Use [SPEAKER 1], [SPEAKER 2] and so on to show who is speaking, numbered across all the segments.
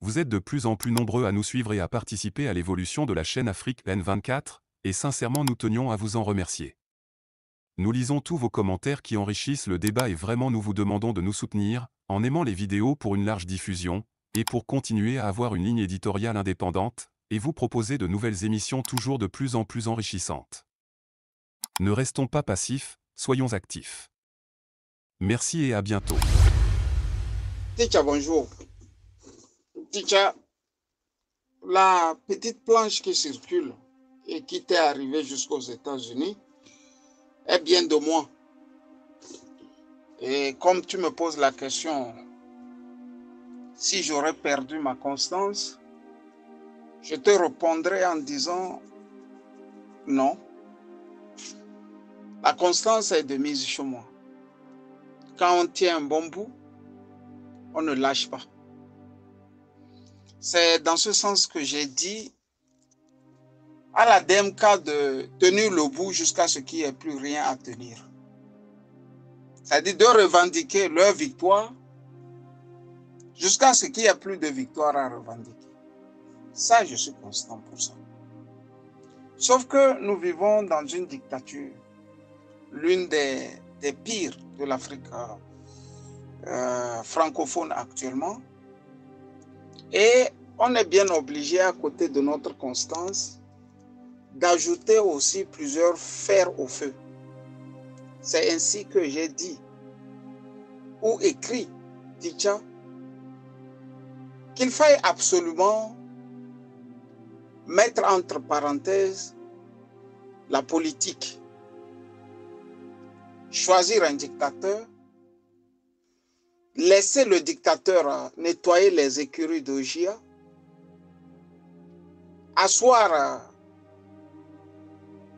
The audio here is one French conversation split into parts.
[SPEAKER 1] Vous êtes de plus en plus nombreux à nous suivre et à participer à l'évolution de la chaîne Afrique N24, et sincèrement nous tenions à vous en remercier. Nous lisons tous vos commentaires qui enrichissent le débat et vraiment nous vous demandons de nous soutenir, en aimant les vidéos pour une large diffusion, et pour continuer à avoir une ligne éditoriale indépendante, et vous proposer de nouvelles émissions toujours de plus en plus enrichissantes. Ne restons pas passifs, soyons actifs. Merci et à bientôt.
[SPEAKER 2] Teacher, bonjour. Teacher, la petite planche qui circule et qui t'est arrivée jusqu'aux États-Unis est bien de moi. Et comme tu me poses la question, si j'aurais perdu ma constance, je te répondrai en disant non. La constance est de mise chez moi. Quand on tient un bon bout, on ne lâche pas. C'est dans ce sens que j'ai dit à la DMK de tenir le bout jusqu'à ce qu'il n'y ait plus rien à tenir. C'est-à-dire de revendiquer leur victoire jusqu'à ce qu'il n'y ait plus de victoire à revendiquer. Ça, je suis constant pour ça. Sauf que nous vivons dans une dictature, l'une des pires de l'Afrique francophone actuellement. Et on est bien obligé, à côté de notre constance, d'ajouter aussi plusieurs fers au feu. C'est ainsi que j'ai dit ou écrit, Ticha, qu'il faille absolument mettre entre parenthèses la politique, choisir un dictateur, laisser le dictateur nettoyer les écuries d'Ogia, asseoir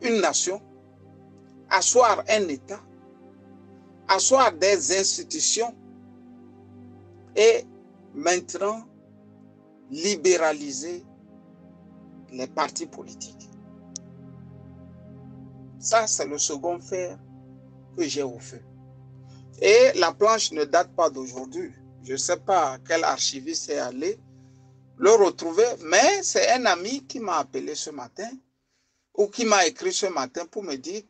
[SPEAKER 2] une nation, asseoir un État, asseoir des institutions et maintenant libéraliser les partis politiques. Ça, c'est le second fer que j'ai au feu. Et la planche ne date pas d'aujourd'hui. Je ne sais pas quel archiviste est allé le retrouver, mais c'est un ami qui m'a appelé ce matin ou qui m'a écrit ce matin pour me dire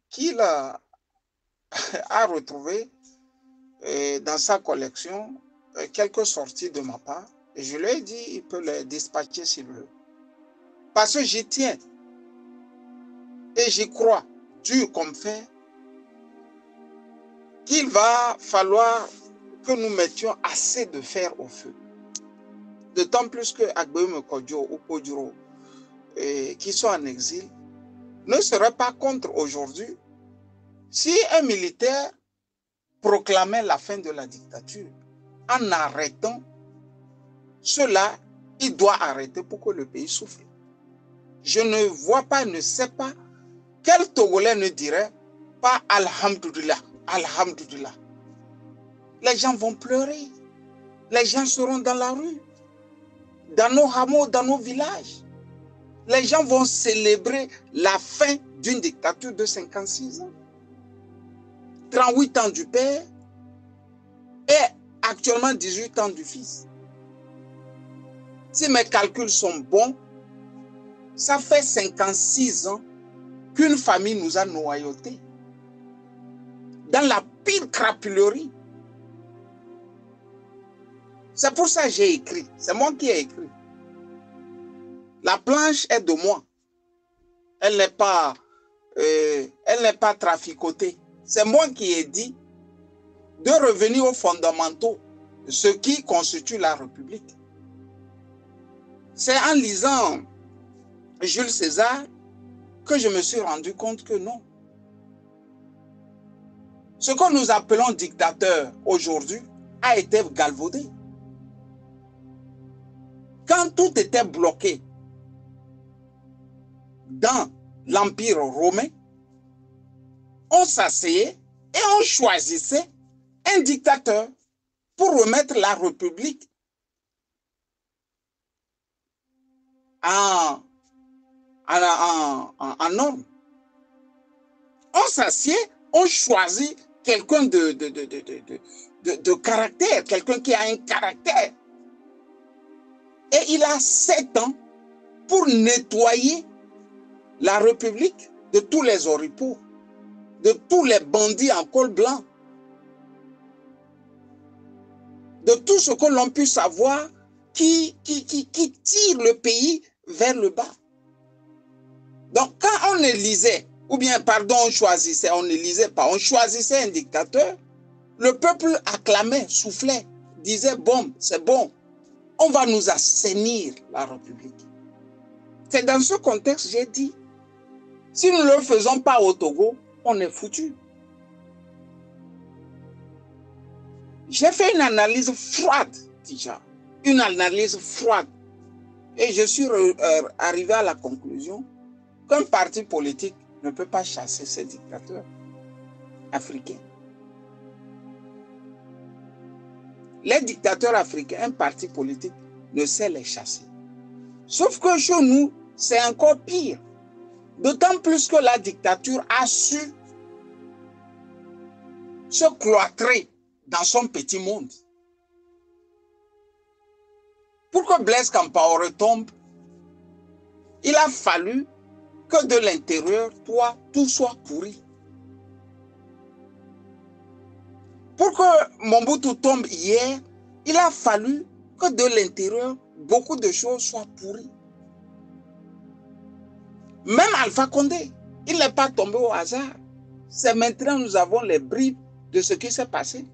[SPEAKER 2] qu'il a retrouvé dans sa collection quelques sorties de ma part. Et je lui ai dit il peut les dispatcher s'il veut. Parce que j'y tiens et j'y crois, dur comme fer, qu'il va falloir que nous mettions assez de fer au feu. D'autant plus que Agboume Kodjo ou Kodjuro, qui sont en exil, ne seraient pas contre aujourd'hui si un militaire proclamait la fin de la dictature. En arrêtant cela, il doit arrêter pour que le pays souffle. Je ne vois pas, ne sais pas, quel Togolais ne dirait pas Alhamdulillah, Alhamdulillah. Les gens vont pleurer. Les gens seront dans la rue, dans nos hameaux, dans nos villages. Les gens vont célébrer la fin d'une dictature de 56 ans. 38 ans du père et actuellement 18 ans du fils. Si mes calculs sont bons, ça fait 56 ans qu'une famille nous a noyautés dans la pire crapulerie. C'est pour ça que j'ai écrit. C'est moi qui ai écrit. La planche est de moi. Elle n'est pas traficotée. C'est moi qui ai dit de revenir aux fondamentaux, ce qui constitue la République. C'est en lisant Jules César que je me suis rendu compte que non. Ce que nous appelons dictateur aujourd'hui a été galvaudé. Quand tout était bloqué dans l'Empire romain, on s'asseyait et on choisissait un dictateur pour remettre la République en norme. On s'assied, on choisit quelqu'un de caractère, quelqu'un qui a un caractère. Et il a 7 ans pour nettoyer la République de tous les oripeaux, de tous les bandits en col blanc, de tout ce que l'on puisse savoir qui tire le pays vers le bas. Donc quand on élisait, ou bien pardon, on n'élisait pas, on choisissait un dictateur, le peuple acclamait, soufflait, disait bon, c'est bon, on va nous assainir la République. C'est dans ce contexte que j'ai dit, si nous ne le faisons pas au Togo, on est foutu. J'ai fait une analyse froide déjà, une analyse froide. Et je suis arrivé à la conclusion qu'un parti politique ne peut pas chasser ces dictateurs africains. Les dictateurs africains, un parti politique ne sait les chasser. Sauf que chez nous, c'est encore pire. D'autant plus que la dictature a su se cloîtrer dans son petit monde. Pour que Blaise Compaoré tombe, il a fallu que de l'intérieur, tout soit pourri. Pour que Mobutu tombe hier, il a fallu que de l'intérieur, beaucoup de choses soient pourries. Même Alpha Condé, il n'est pas tombé au hasard. C'est maintenant que nous avons les bribes de ce qui s'est passé.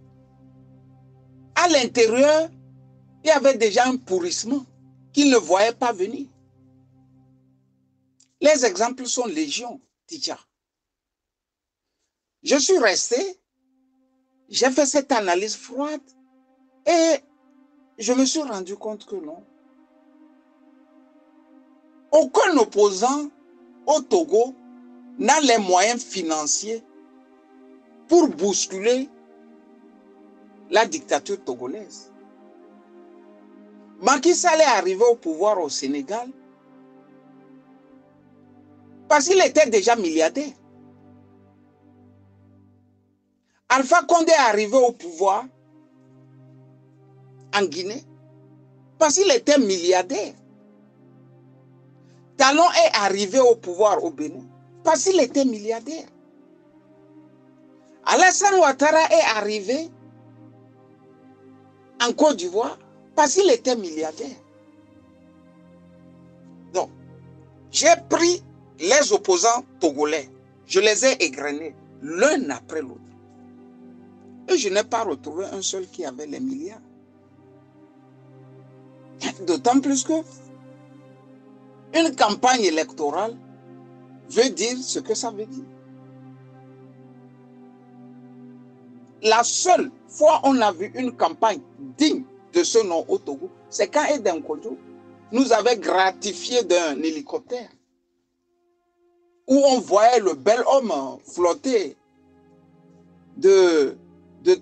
[SPEAKER 2] À l'intérieur, il y avait déjà un pourrissement qu'il ne voyait pas venir. Les exemples sont légion, Tidja. Je suis resté, j'ai fait cette analyse froide et je me suis rendu compte que non. Aucun opposant au Togo n'a les moyens financiers pour bousculer la dictature togolaise. Macky Sall est arrivé au pouvoir au Sénégal parce qu'il était déjà milliardaire. Alpha Condé est arrivé au pouvoir en Guinée parce qu'il était milliardaire. Talon est arrivé au pouvoir au Bénin parce qu'il était milliardaire. Alassane Ouattara est arrivé en Côte d'Ivoire parce qu'il était milliardaire. Donc, j'ai pris les opposants togolais, je les ai égrenés l'un après l'autre. Et je n'ai pas retrouvé un seul qui avait les milliards. D'autant plus que une campagne électorale veut dire ce que ça veut dire. La seule fois où on a vu une campagne digne de ce nom au Togo, c'est quand Eden Kodjo nous avait gratifié d'un hélicoptère où on voyait le bel homme flotter de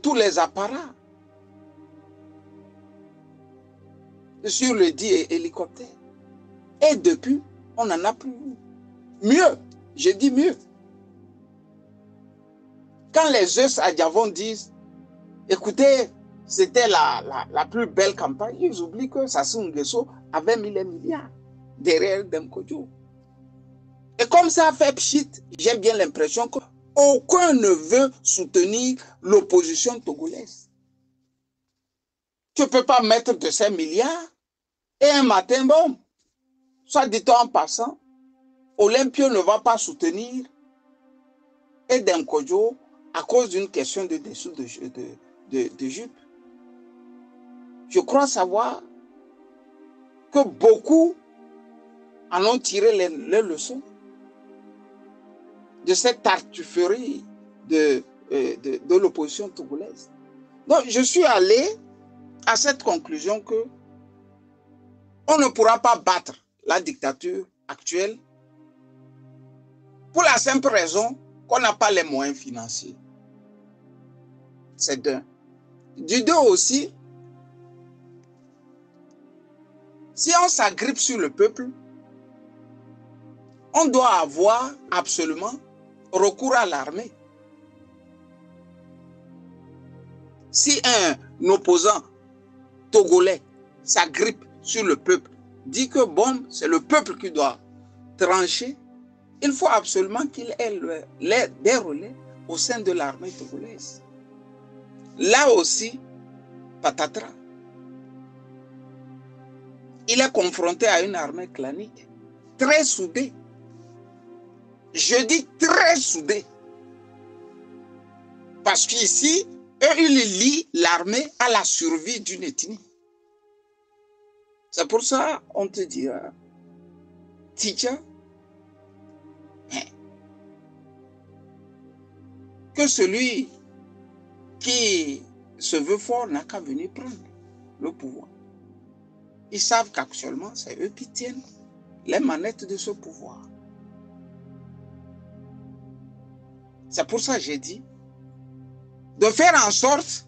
[SPEAKER 2] tous les apparats sur le dit hélicoptère. Et depuis, on n'en a plus vu. Mieux, je dis mieux. Quand les Eus à Diavon disent, écoutez, c'était la plus belle campagne, ils oublient que Sassou Nguesso avait mis les milliards derrière Demkodjo. Et comme ça a fait pchit, j'ai bien l'impression qu'aucun ne veut soutenir l'opposition togolaise. Tu ne peux pas mettre de ces milliards et un matin, bon, soit dit-on en passant, Olympio ne va pas soutenir Eden Kodjo à cause d'une question de dessous de jupe. Je crois savoir que beaucoup en ont tiré les leçons de cette tartufferie de l'opposition togolaise. Donc, je suis allé à cette conclusion que on ne pourra pas battre la dictature actuelle pour la simple raison qu'on n'a pas les moyens financiers. C'est d'un. Du deux aussi, si on s'agrippe sur le peuple, on doit avoir absolument recours à l'armée. Si un opposant togolais s'agrippe sur le peuple dit que bon, c'est le peuple qui doit trancher, il faut absolument qu'il ait des relais au sein de l'armée togolaise. Là aussi, patatras. Il est confronté à une armée clanique, très soudée. Je dis très soudée. Parce qu'ici, ils lient l'armée à la survie d'une ethnie. C'est pour ça on te dira, Tidja, que celui qui se veut fort n'a qu'à venir prendre le pouvoir. Ils savent qu'actuellement, c'est eux qui tiennent les manettes de ce pouvoir. C'est pour ça que j'ai dit de faire en sorte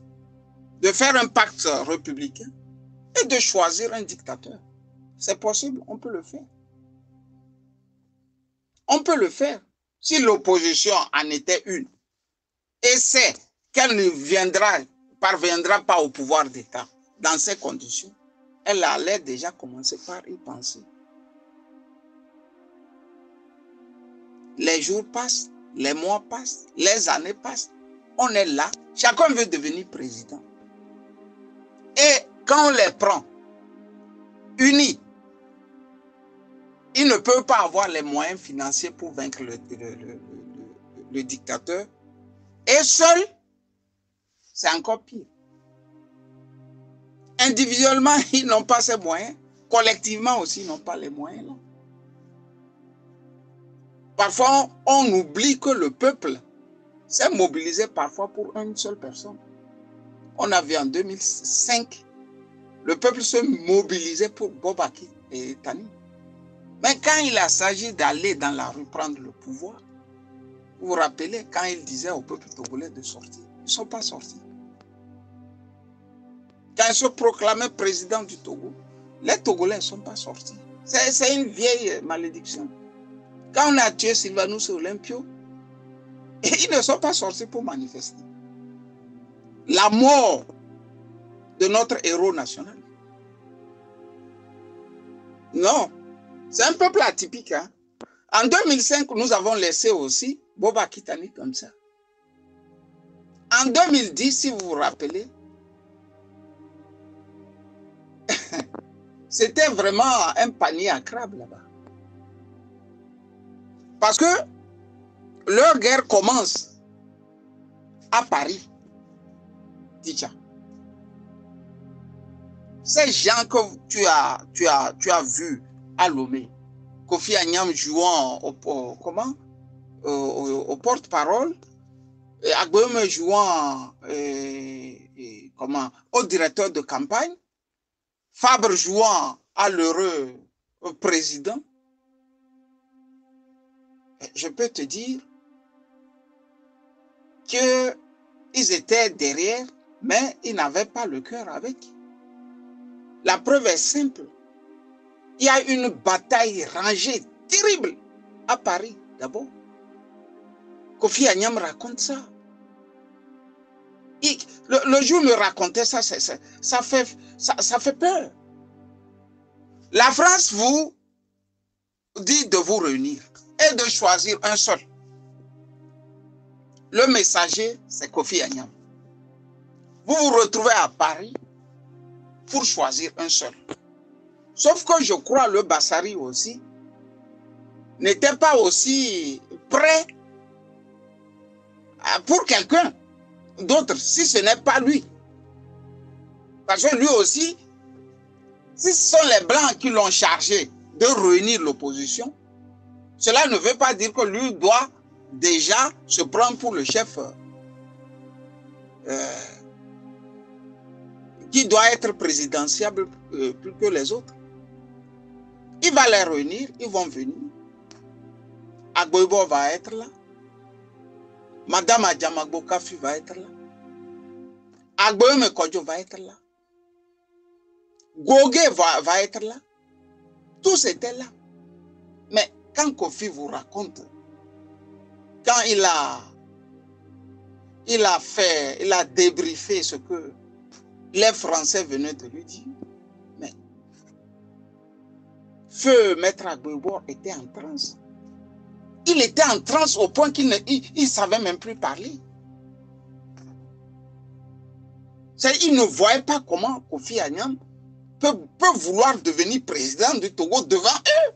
[SPEAKER 2] de faire un pacte républicain et de choisir un dictateur. C'est possible, on peut le faire. On peut le faire si l'opposition en était une et sait qu'elle ne parviendra pas au pouvoir d'État dans ces conditions. Elle allait déjà commencer par y penser. Les jours passent, les mois passent, les années passent. On est là, chacun veut devenir président. Et quand on les prend unis, ils ne peuvent pas avoir les moyens financiers pour vaincre le dictateur. Et seul, c'est encore pire. Individuellement, ils n'ont pas ces moyens. Collectivement aussi, ils n'ont pas les moyens. Là. Parfois, on oublie que le peuple s'est mobilisé parfois pour une seule personne. On a vu en 2005, le peuple se mobilisait pour Boubacar et Tani. Mais quand il a s'agi d'aller dans la rue prendre le pouvoir, vous vous rappelez quand il disait au peuple togolais de sortir, ils ne sont pas sortis. Quand il se proclamait président du Togo, les Togolais ne sont pas sortis. C'est une vieille malédiction. Quand on a tué Sylvanus Olympio, ils ne sont pas sortis pour manifester. La mort de notre héros national. Non, c'est un peuple atypique. Hein? En 2005, nous avons laissé aussi Boubacar Tani comme ça. En 2010, si vous vous rappelez, c'était vraiment un panier à crabes là-bas. Parce que leur guerre commence à Paris. Tidja. Ces gens que tu as vus à Lomé, Kofi Annan jouant au porte-parole, Agboyome jouant au directeur de campagne, Fabre jouant à l'heureux président, je peux te dire qu'ils étaient derrière, mais ils n'avaient pas le cœur avec. La preuve est simple. Il y a une bataille rangée terrible à Paris, d'abord. Kofi Annan raconte ça. Le jour où il me racontait ça, ça fait peur. La France vous dit de vous réunir et de choisir un seul. Le messager, c'est Kofi Annan. Vous vous retrouvez à Paris pour choisir un seul. Sauf que je crois le Bassari aussi n'était pas aussi prêt pour quelqu'un d'autre, si ce n'est pas lui. Parce que lui aussi, si ce sont les Blancs qui l'ont chargé de réunir l'opposition, cela ne veut pas dire que lui doit déjà se prendre pour le chef qui doit être présidentiable plus que les autres. Il va les réunir, ils vont venir. Agboibo va être là. Madame Adjamagbo Kafi va être là. Agboyome Kodjo va être là. Gogé va être là. Tous étaient là. Mais quand Kofi vous raconte, quand il a débriefé ce que les Français venaient de lui dire, mais Feu Maître Agbebor était en transe. Il était en transe au point qu'il ne savait même plus parler. Il ne voyait pas comment Kofi Annan peut vouloir devenir président du Togo devant eux.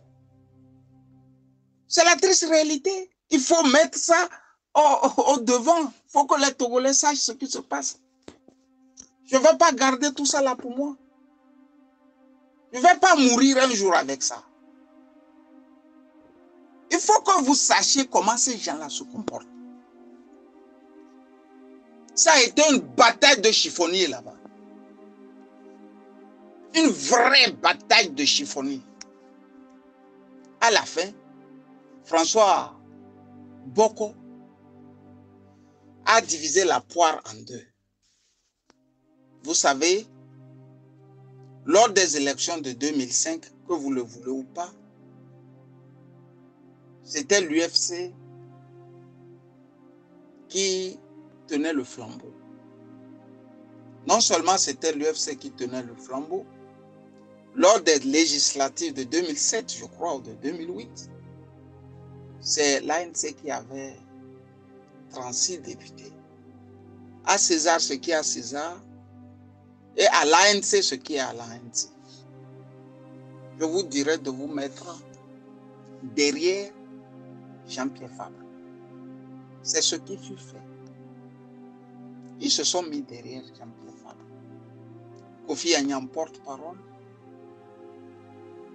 [SPEAKER 2] C'est la triste réalité. Il faut mettre ça au devant. Il faut que les Togolais sachent ce qui se passe. Je ne vais pas garder tout ça là pour moi. Je ne vais pas mourir un jour avec ça. Il faut que vous sachiez comment ces gens-là se comportent. Ça a été une bataille de chiffonniers là-bas. Une vraie bataille de chiffonniers. À la fin, François Boko a divisé la poire en deux. Vous savez, lors des élections de 2005, que vous le voulez ou pas, c'était l'UFC qui tenait le flambeau. Non seulement c'était l'UFC qui tenait le flambeau, lors des législatives de 2007, je crois, ou de 2008, c'est l'ANC qui avait 36 députés. À César ce qui est à César, et à l'ANC ce qui est à l'ANC. Je vous dirais de vous mettre derrière Jean-Pierre Fabre. C'est ce qui fut fait. Ils se sont mis derrière Jean-Pierre Fabre. Kofi Annan, porte-parole.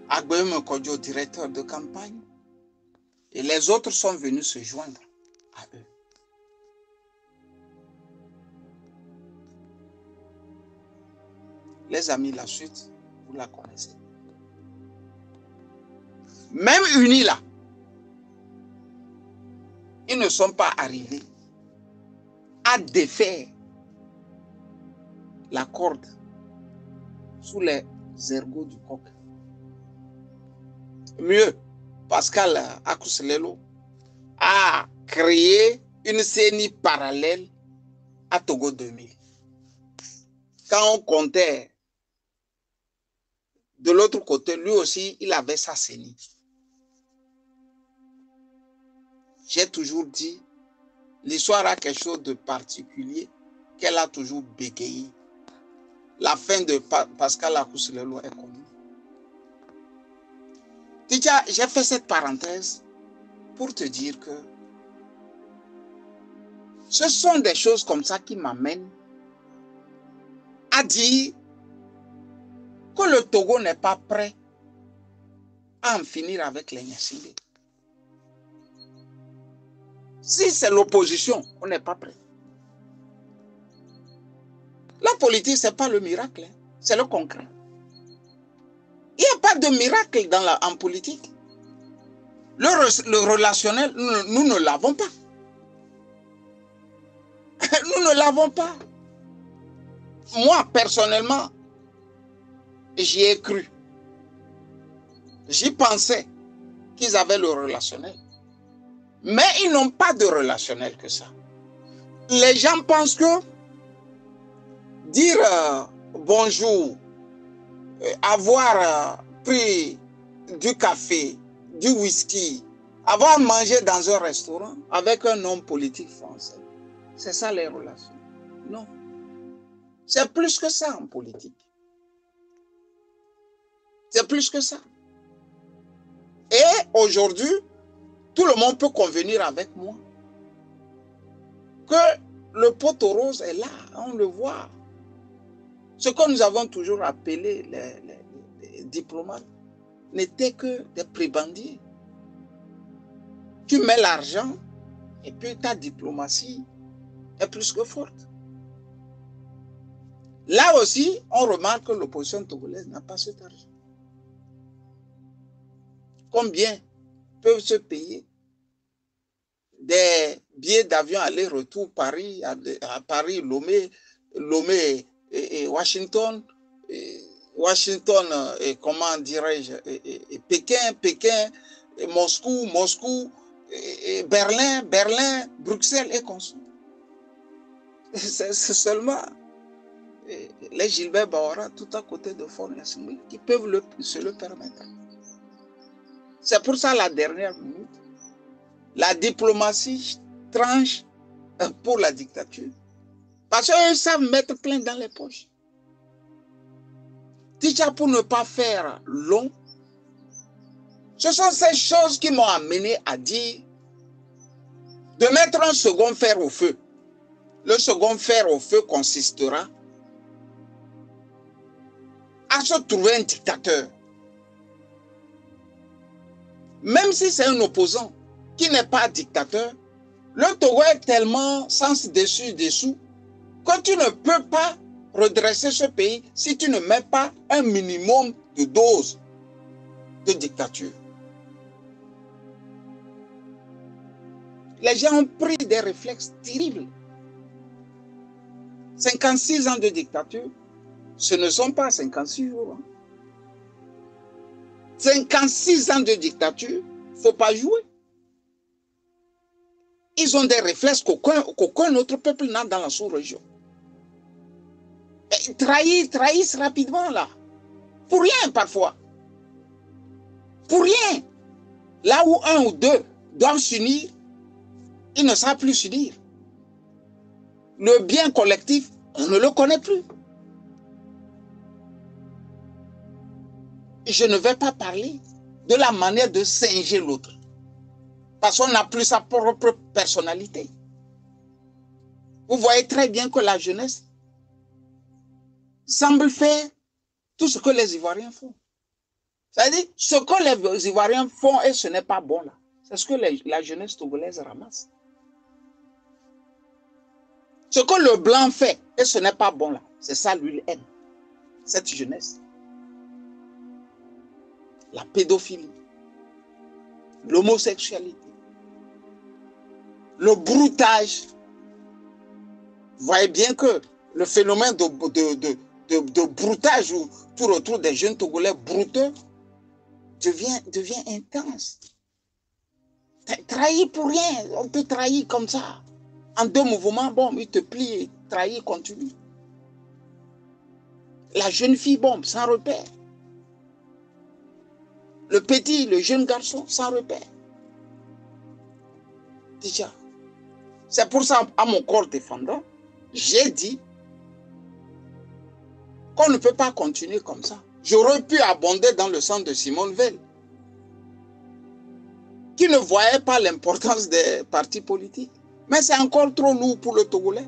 [SPEAKER 2] Agboué Kodjo, directeur de campagne. Et les autres sont venus se joindre à eux. Les amis, la suite, vous la connaissez. Même unis là, ils ne sont pas arrivés à défaire la corde sous les ergots du coq. Mieux, Pascal Akuselelo a créé une CENI parallèle à Togo 2000. Quand on comptait de l'autre côté, lui aussi, il avait sa CENI. J'ai toujours dit, l'histoire a quelque chose de particulier qu'elle a toujours bégayé. La fin de Pascal Akuselelo est connue. Déjà, j'ai fait cette parenthèse pour te dire que ce sont des choses comme ça qui m'amènent à dire que le Togo n'est pas prêt à en finir avec les Nyassingé. Si c'est l'opposition, on n'est pas prêt. La politique, ce n'est pas le miracle, hein, c'est le concret. Il n'y a pas de miracle en politique. Le relationnel, nous ne l'avons pas. Nous ne l'avons pas. Moi, personnellement, j'y ai cru. J'y pensais qu'ils avaient le relationnel. Mais ils n'ont pas de relationnel que ça. Les gens pensent que dire bonjour, avoir pris du café, du whisky, avoir mangé dans un restaurant avec un homme politique français, c'est ça les relations. Non. C'est plus que ça en politique. C'est plus que ça. Et aujourd'hui, tout le monde peut convenir avec moi que le poteau rose est là, on le voit. Ce que nous avons toujours appelé les diplomates n'étaient que des prébendiers. Tu mets l'argent et puis ta diplomatie est plus que forte. Là aussi, on remarque que l'opposition togolaise n'a pas cet argent. Combien peuvent se payer des billets d'avion aller-retour Paris, à Paris, Lomé et Washington, Washington, et comment dirais-je, Pékin, et Moscou, et Berlin, Bruxelles et consorts. C'est seulement les Gilbert Bahora tout à côté de Fort Nassingé qui peuvent se le permettre. C'est pour ça, la dernière minute, la diplomatie tranche pour la dictature. Parce qu'ils savent mettre plein dans les poches. Déjà, pour ne pas faire long, ce sont ces choses qui m'ont amené à dire de mettre un second fer au feu. Le second fer au feu consistera à se trouver un dictateur. Même si c'est un opposant qui n'est pas dictateur, le Togo est tellement sens dessus dessous que tu ne peux pas redresser ce pays si tu ne mets pas un minimum de dose de dictature. Les gens ont pris des réflexes terribles. 56 ans de dictature, ce ne sont pas 56 jours. 56 ans de dictature, il ne faut pas jouer. Ils ont des réflexes qu'aucun autre peuple n'a dans la sous-région. Trahissent rapidement là. Pour rien parfois. Pour rien. Là où un ou deux doivent s'unir, ils ne savent plus s'unir. Le bien collectif, on ne le connaît plus. Je ne vais pas parler de la manière de singer l'autre. Parce qu'on n'a plus sa propre personnalité. Vous voyez très bien que la jeunesse semble faire tout ce que les Ivoiriens font. C'est-à-dire, ce que les Ivoiriens font et ce n'est pas bon là. C'est ce que la jeunesse togolaise ramasse. Ce que le blanc fait et ce n'est pas bon là. C'est ça lui aime. Cette jeunesse. La pédophilie. L'homosexualité. Le broutage. Vous voyez bien que le phénomène de broutage ou tout autour des jeunes Togolais brouteux devient intense. Trahi pour rien. On te trahit comme ça. En 2 mouvements, bon, il te plie et trahit, continue. La jeune fille, bon, sans repère. Le petit, le jeune garçon, sans repère. Déjà. C'est pour ça, à mon corps défendant, j'ai dit qu'on ne peut pas continuer comme ça. J'aurais pu abonder dans le sens de Simone Veil, qui ne voyait pas l'importance des partis politiques. Mais c'est encore trop lourd pour le Togolais.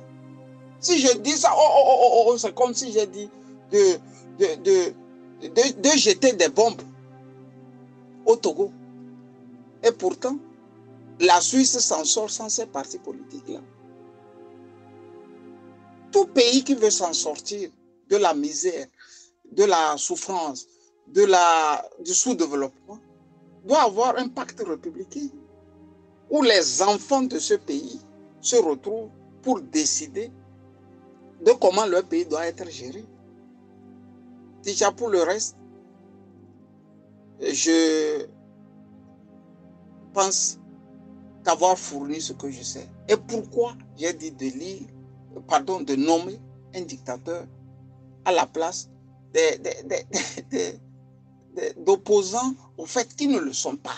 [SPEAKER 2] Si je dis ça, c'est comme si j'ai dit de jeter des bombes au Togo. Et pourtant, la Suisse s'en sort sans ces partis politiques-là. Tout pays qui veut s'en sortir de la misère, de la souffrance, du sous-développement, doit avoir un pacte républicain où les enfants de ce pays se retrouvent pour décider de comment leur pays doit être géré. Déjà pour le reste, je pense qu'avoir fourni ce que je sais. Et pourquoi j'ai dit de nommer un dictateur à la place d'opposants au fait qu'ils ne le sont pas.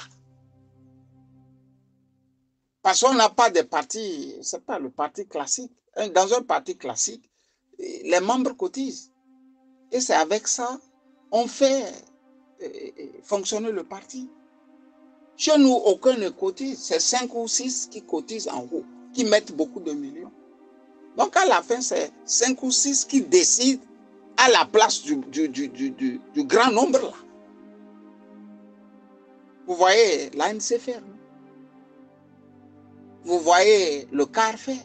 [SPEAKER 2] Parce qu'on n'a pas de parti, ce n'est pas le parti classique. Dans un parti classique, les membres cotisent. Et c'est avec ça on fait fonctionner le parti. Chez nous, aucun ne cotise. C'est 5 ou 6 qui cotisent en haut, qui mettent beaucoup de millions. Donc à la fin, c'est 5 ou 6 qui décident à la place du grand nombre là. Vous voyez l'ANC faire. Vous voyez le CAR faire.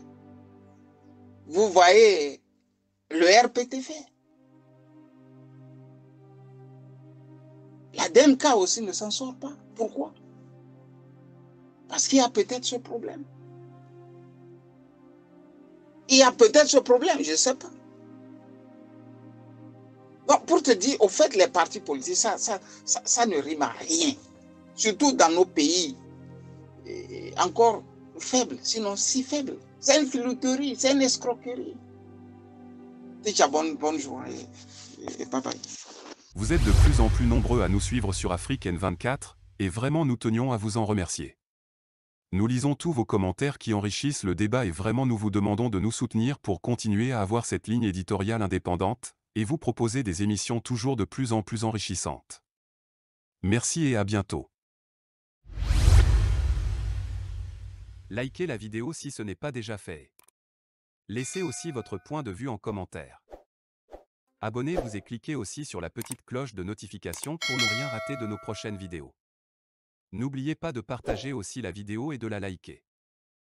[SPEAKER 2] Vous voyez le RPT faire. La DMK aussi ne s'en sort pas. Pourquoi? Parce qu'il y a peut-être ce problème. Il y a peut-être ce problème, je ne sais pas. Donc, pour te dire, au fait, les partis politiques, ça ne rime à rien. Surtout dans nos pays encore faibles, sinon si faibles. C'est une filouterie, c'est une escroquerie. Déjà, bonne journée et bye bye.
[SPEAKER 1] Vous êtes de plus en plus nombreux à nous suivre sur Afrique N24, Et vraiment nous tenions à vous en remercier. Nous lisons tous vos commentaires qui enrichissent le débat et vraiment nous vous demandons de nous soutenir pour continuer à avoir cette ligne éditoriale indépendante, et vous proposer des émissions toujours de plus en plus enrichissantes. Merci et à bientôt. Likez la vidéo si ce n'est pas déjà fait. Laissez aussi votre point de vue en commentaire. Abonnez-vous et cliquez aussi sur la petite cloche de notification pour ne rien rater de nos prochaines vidéos. N'oubliez pas de partager aussi la vidéo et de la liker.